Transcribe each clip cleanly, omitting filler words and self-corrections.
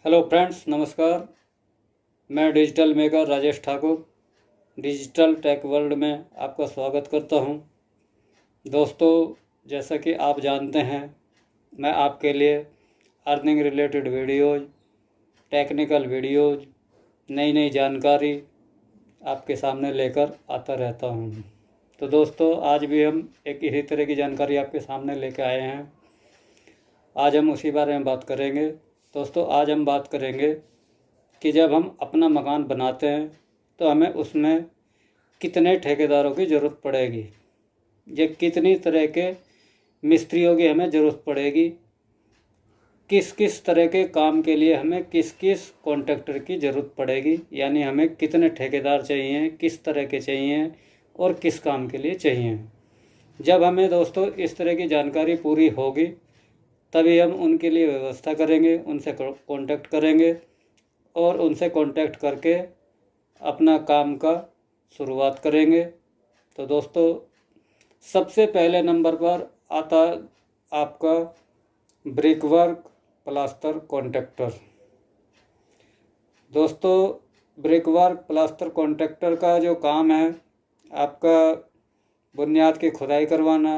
Hello friends, नमस्कार। मैं digital maker Rajesh Thakur digital tech world में आपका स्वागत करता हूं। दोस्तों, जैसा कि आप जानते हैं, मैं आपके लिए earning related videos, technical videos, नई नई जानकारी आपके सामने लेकर आता रहता हूं। तो दोस्तों, आज भी हम एक इसी तरह की जानकारी आपके सामने लेकर आए हैं। आज हम उसी बारे में बात करेंगे। दोस्तों, आज हम बात करेंगे कि जब हम अपना मकान बनाते हैं तो हमें उसमें कितने ठेकेदारों की ज़रूरत पड़ेगी, ये कितनी तरह के मिस्त्रियों की हमें ज़रूरत पड़ेगी, किस किस तरह के काम के लिए हमें किस किस कॉन्ट्रैक्टर की ज़रूरत पड़ेगी, यानी हमें कितने ठेकेदार चाहिए, किस तरह के चाहिए और किस काम के लिए चाहिए। जब हमें दोस्तों इस तरह की जानकारी पूरी होगी तभी हम उनके लिए व्यवस्था करेंगे, उनसे कॉन्टैक्ट करेंगे और उनसे कांटेक्ट करके अपना काम का शुरुआत करेंगे। तो दोस्तों, सबसे पहले नंबर पर आता आपका ब्रिक वर्क प्लास्टर कॉन्ट्रैक्टर। दोस्तों, ब्रिक वर्क प्लास्टर कॉन्ट्रैक्टर का जो काम है, आपका बुनियाद की खुदाई करवाना,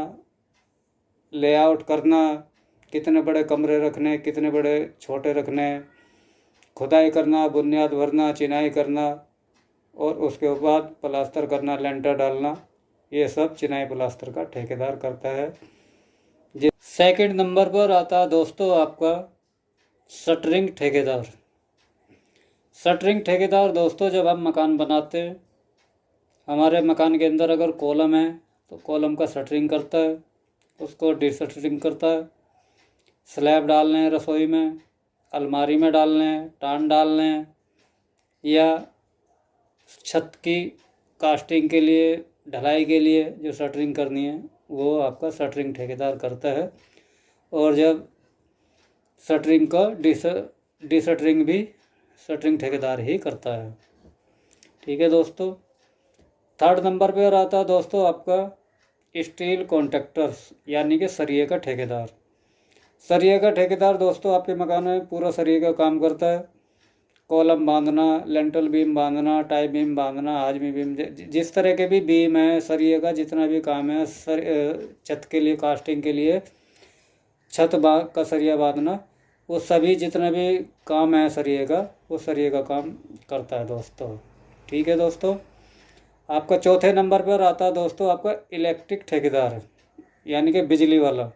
लेआउट करना, कितने बड़े कमरे रखने, कितने बड़े छोटे रखने, खुदाई करना, बुनियाद भरना, चिनाई करना और उसके बाद प्लास्टर करना, लेंटर डालना, ये सब चिनाई प्लास्टर का ठेकेदार करता है। सेकंड नंबर पर आता है दोस्तों आपका शटरिंग ठेकेदार। शटरिंग ठेकेदार दोस्तों, जब हम मकान बनाते हैं, हमारे मकान के अंदर अगर कॉलम है तो कॉलम का शटरिंग करता है, उसको डिशटरिंग करता है। स्लैब डालने हैं रसोई में, अलमारी में डालने हैं, टान डालने हैं, या छत की कास्टिंग के लिए, ढलाई के लिए जो शटरिंग करनी है वो आपका शटरिंग ठेकेदार करता है। और जब शटरिंग का डिशटरिंग भी शटरिंग ठेकेदार ही करता है। ठीक है दोस्तों। थर्ड नंबर पर आता है दोस्तों आपका स्टील कॉन्ट्रैक्टर्स, यानी कि सरिये का ठेकेदार। सरिये का ठेकेदार दोस्तों आपके मकान में पूरा सरिये का काम करता है। कॉलम बांधना, लेंटल बीम बांधना, टाई बीम बांधना, हाजमी बीम, जिस तरह के भी बीम है, सरिये का जितना भी काम है, छत के लिए, कास्टिंग के लिए छत का सरिया बांधना, वो सभी जितना भी काम है सरिये का, वो सरिये का काम करता है दोस्तों। ठीक है दोस्तों। आपका चौथे नंबर पर आता है दोस्तों आपका इलेक्ट्रिक ठेकेदार, यानी कि बिजली वाला।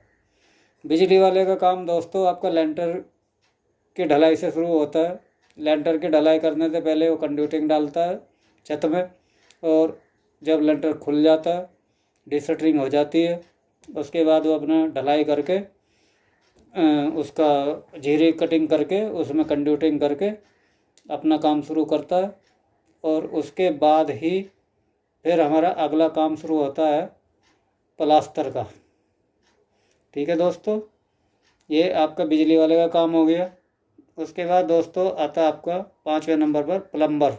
बिजली वाले का काम दोस्तों आपका लेंटर की ढलाई से शुरू होता है। लेंटर की ढलाई करने से पहले वो कंड्यूटिंग डालता है छत में, और जब लेंटर खुल जाता है, डिशटरिंग हो जाती है, उसके बाद वो अपना ढलाई करके उसका जीरी कटिंग करके उसमें कंड्यूटिंग करके अपना काम शुरू करता है। और उसके बाद ही फिर हमारा अगला काम शुरू होता है प्लास्टर का। ठीक है दोस्तों, ये आपका बिजली वाले का काम हो गया। उसके बाद दोस्तों आता है आपका पाँचवें नंबर पर प्लम्बर।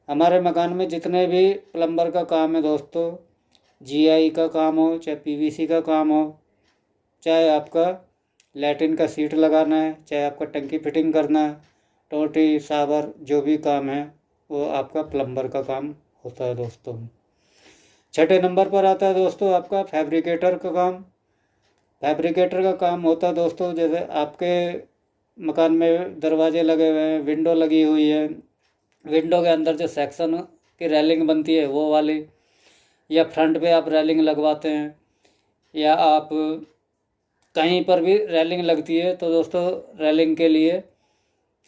हमारे मकान में जितने भी प्लम्बर का काम है दोस्तों, जीआई का काम हो, चाहे पीवीसी का काम हो, चाहे आपका लैट्रिन का सीट लगाना है, चाहे आपका टंकी फिटिंग करना है, टोटी सावर, जो भी काम है वो आपका प्लम्बर का काम होता है दोस्तों। छठे नंबर पर आता है दोस्तों आपका फैब्रिकेटर का काम। फैब्रिकेटर का काम होता है दोस्तों, जैसे आपके मकान में दरवाजे लगे हुए हैं, विंडो लगी हुई है, विंडो के अंदर जो सेक्शन की रेलिंग बनती है वो वाली, या फ्रंट पे आप रेलिंग लगवाते हैं, या आप कहीं पर भी रेलिंग लगती है, तो दोस्तों रेलिंग के लिए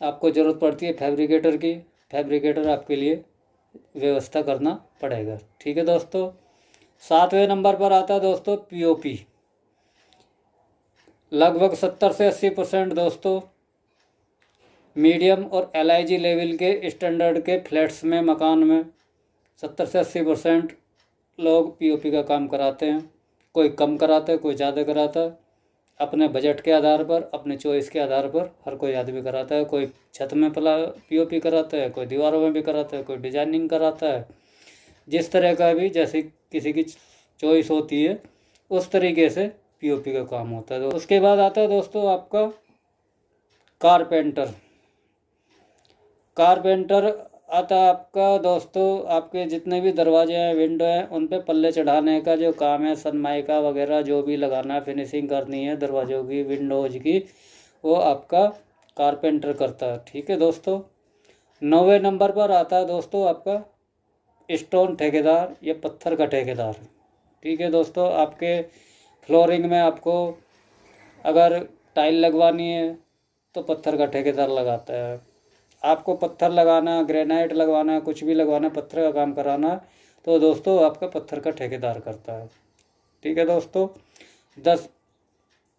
आपको ज़रूरत पड़ती है फैब्रिकेटर की। फैब्रिकेटर आपके लिए व्यवस्था करना पड़ेगा। ठीक है दोस्तों। सातवें नंबर पर आता है दोस्तों पीओपी। लगभग 70 से 80% दोस्तों मीडियम और एलआईजी लेवल के स्टैंडर्ड के फ्लैट्स में, मकान में 70 से 80% लोग पीओपी का काम कराते हैं। कोई कम कराता है, कोई ज़्यादा कराता है, अपने बजट के आधार पर, अपने चॉइस के आधार पर हर कोई आदमी कराता है। कोई छत में पीओपी कराता है, कोई दीवारों में भी कराता है, कोई डिजाइनिंग कराता है। जिस तरह का भी जैसे किसी की चॉइस होती है उस तरीके से पीओपी का काम होता है। उसके बाद आता है दोस्तों आपका कारपेंटर कारपेंटर आता है आपका दोस्तों, आपके जितने भी दरवाजे हैं, विंडो हैं, उन पे पल्ले चढ़ाने का जो काम है, सनमाइका वगैरह जो भी लगाना है, फिनिशिंग करनी है दरवाज़ों की, विंडोज़ की, वो आपका कारपेंटर करता है। ठीक है दोस्तों। 9वें नंबर पर आता है दोस्तों आपका स्टोन ठेकेदार या पत्थर का ठेकेदार। ठीक है दोस्तों। आपके फ्लोरिंग में आपको अगर टाइल लगवानी है तो पत्थर का ठेकेदार लगाता है। आपको पत्थर लगाना, ग्रेनाइट लगवाना, कुछ भी लगवाना, पत्थर का काम कराना, तो दोस्तों आपका पत्थर का ठेकेदार करता है। ठीक है दोस्तों।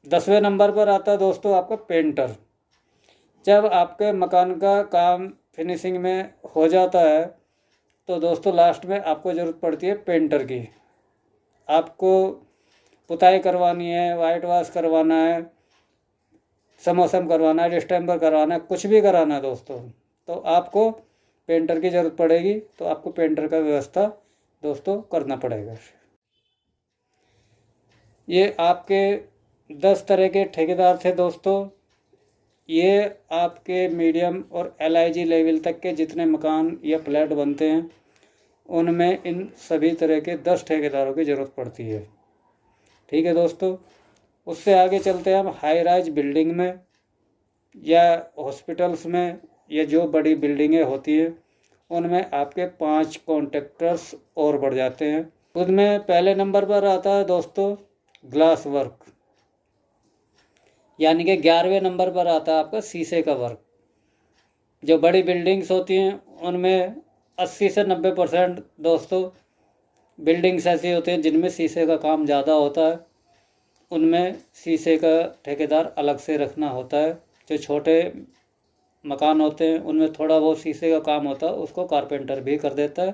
10वें नंबर पर आता है दोस्तों आपका पेंटर। जब आपके मकान का काम फिनिशिंग में हो जाता है तो दोस्तों लास्ट में आपको ज़रूरत पड़ती है पेंटर की। आपको पुताई करवानी है, वाइट वॉश करवाना है, समोसम करवाना है, डिस्टेम्पर करवाना है, कुछ भी कराना है दोस्तों, तो आपको पेंटर की ज़रूरत पड़ेगी। तो आपको पेंटर का व्यवस्था दोस्तों करना पड़ेगा। ये आपके 10 तरह के ठेकेदार थे दोस्तों। ये आपके मीडियम और LIG लेवल तक के जितने मकान या फ्लैट बनते हैं उनमें इन सभी तरह के 10 ठेकेदारों की ज़रूरत पड़ती है। ठीक है दोस्तों। उससे आगे चलते हैं हम हाई राइज बिल्डिंग में या हॉस्पिटल्स में, या जो बड़ी बिल्डिंगें होती हैं उनमें आपके 5 कॉन्ट्रैक्टर्स और बढ़ जाते हैं। उसमें पहले नंबर पर आता है दोस्तों ग्लास वर्क, यानी कि 11वें नंबर पर आता है आपका शीशे का वर्क। जो बड़ी बिल्डिंग्स होती हैं उनमें 80 से 90% दोस्तों बिल्डिंग्स ऐसी होती हैं जिनमें शीशे का काम ज़्यादा होता है, उनमें शीशे का ठेकेदार अलग से रखना होता है। जो छोटे मकान होते हैं उनमें थोड़ा बहुत शीशे का काम होता है, उसको कारपेंटर भी कर देता है,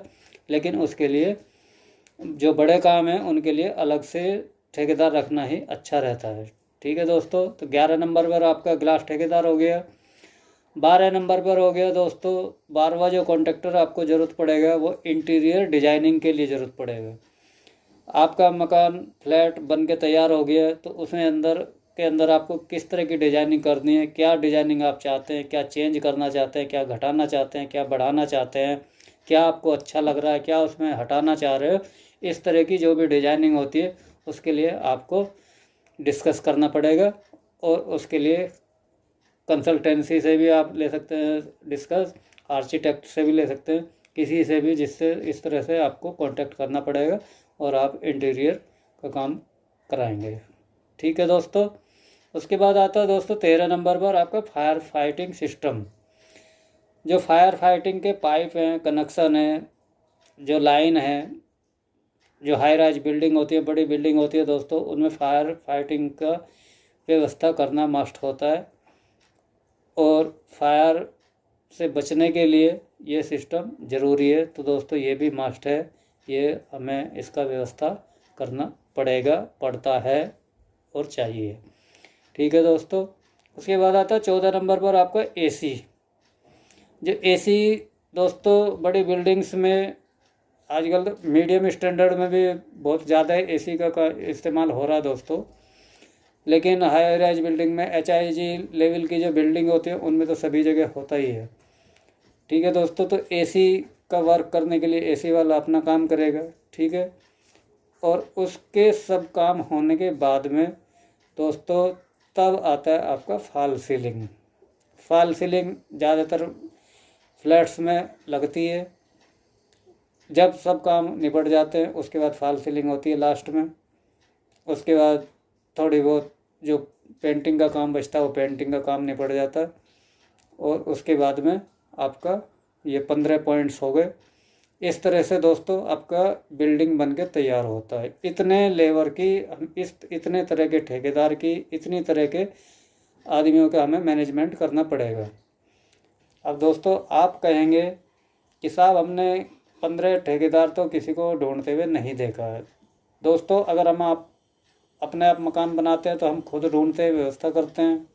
लेकिन उसके लिए जो बड़े काम हैं उनके लिए अलग से ठेकेदार रखना ही अच्छा रहता है। ठीक है दोस्तों। तो 11 नंबर पर आपका ग्लास ठेकेदार हो गया। 12 नंबर पर हो गया दोस्तों 12वां जो कॉन्ट्रैक्टर आपको ज़रूरत पड़ेगा वो इंटीरियर डिजाइनिंग के लिए ज़रूरत पड़ेगा। आपका मकान फ्लैट बन के तैयार हो गया तो उसमें अंदर आपको किस तरह की डिजाइनिंग करनी है, क्या डिजाइनिंग आप चाहते हैं, क्या चेंज करना चाहते हैं, क्या घटाना चाहते हैं, क्या बढ़ाना चाहते हैं, क्या आपको अच्छा लग रहा है, क्या उसमें हटाना चाह रहे हो, इस तरह की जो भी डिजाइनिंग होती है उसके लिए आपको डिस्कस करना पड़ेगा। और उसके लिए कंसल्टेंसी से भी आप ले सकते हैं डिस्कस, आर्किटेक्ट से भी ले सकते हैं, किसी से भी, जिससे इस तरह से आपको कांटेक्ट करना पड़ेगा और आप इंटीरियर का काम कराएंगे। ठीक है दोस्तों। उसके बाद आता है दोस्तों 13 नंबर पर आपका फायर फाइटिंग सिस्टम। जो फायर फाइटिंग के पाइप हैं, कनेक्शन है, जो लाइन है, जो हाई राइज बिल्डिंग होती है, बड़ी बिल्डिंग होती है दोस्तों, उनमें फायर फाइटिंग का व्यवस्था करना मस्ट होता है। और फायर से बचने के लिए ये सिस्टम ज़रूरी है। तो दोस्तों ये भी मस्ट है, ये हमें इसका व्यवस्था करना पड़ता है और चाहिए। ठीक है दोस्तों। उसके बाद आता है 14 नंबर पर आपका AC। जो AC दोस्तों बड़ी बिल्डिंग्स में आजकल मीडियम स्टैंडर्ड में भी बहुत ज़्यादा AC का इस्तेमाल हो रहा है दोस्तों, लेकिन हाई राइज बिल्डिंग में HIG लेवल की जो बिल्डिंग होती है उनमें तो सभी जगह होता ही है। ठीक है दोस्तों। तो AC का वर्क करने के लिए AC वाला अपना काम करेगा। ठीक है। और उसके सब काम होने के बाद में दोस्तों तब आता है आपका फॉल सीलिंग। फॉल सीलिंग ज़्यादातर फ्लैट्स में लगती है। जब सब काम निपट जाते हैं उसके बाद फॉल सीलिंग होती है लास्ट में। उसके बाद थोड़ी बहुत जो पेंटिंग का काम बचता है वो पेंटिंग का काम निपट जाता है। और उसके बाद में आपका ये 15 पॉइंट्स हो गए। इस तरह से दोस्तों आपका बिल्डिंग बन के तैयार होता है। इतने लेबर की, इतने तरह के ठेकेदार की, इतनी तरह के आदमियों का हमें मैनेजमेंट करना पड़ेगा। अब दोस्तों आप कहेंगे कि साहब हमने 15 ठेकेदार तो किसी को ढूंढते हुए नहीं देखा है। दोस्तों अगर हम अपने आप मकान बनाते हैं तो हम खुद ढूंढते व्यवस्था करते हैं,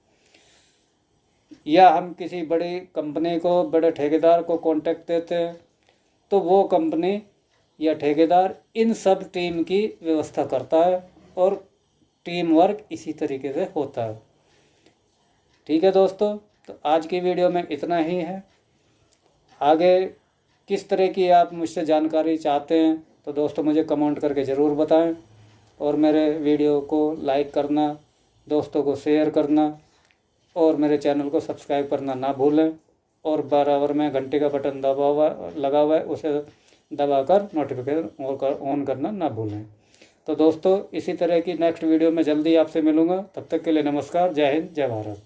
या हम किसी बड़ी कंपनी को, बड़े ठेकेदार को कॉन्ट्रैक्ट देते हैं, तो वो कंपनी या ठेकेदार इन सब टीम की व्यवस्था करता है और टीम वर्क इसी तरीके से होता है। ठीक है दोस्तों। तो आज की वीडियो में इतना ही है। आगे किस तरह की आप मुझसे जानकारी चाहते हैं तो दोस्तों मुझे कमेंट करके ज़रूर बताएं, और मेरे वीडियो को लाइक करना, दोस्तों को शेयर करना और मेरे चैनल को सब्सक्राइब करना ना भूलें। और बराबर में घंटे का बटन लगा हुआ है, उसे दबाकर नोटिफिकेशन ऑन करना ना भूलें। तो दोस्तों इसी तरह की नेक्स्ट वीडियो में जल्दी आपसे मिलूँगा। तब तक के लिए नमस्कार, जय हिंद, जय भारत।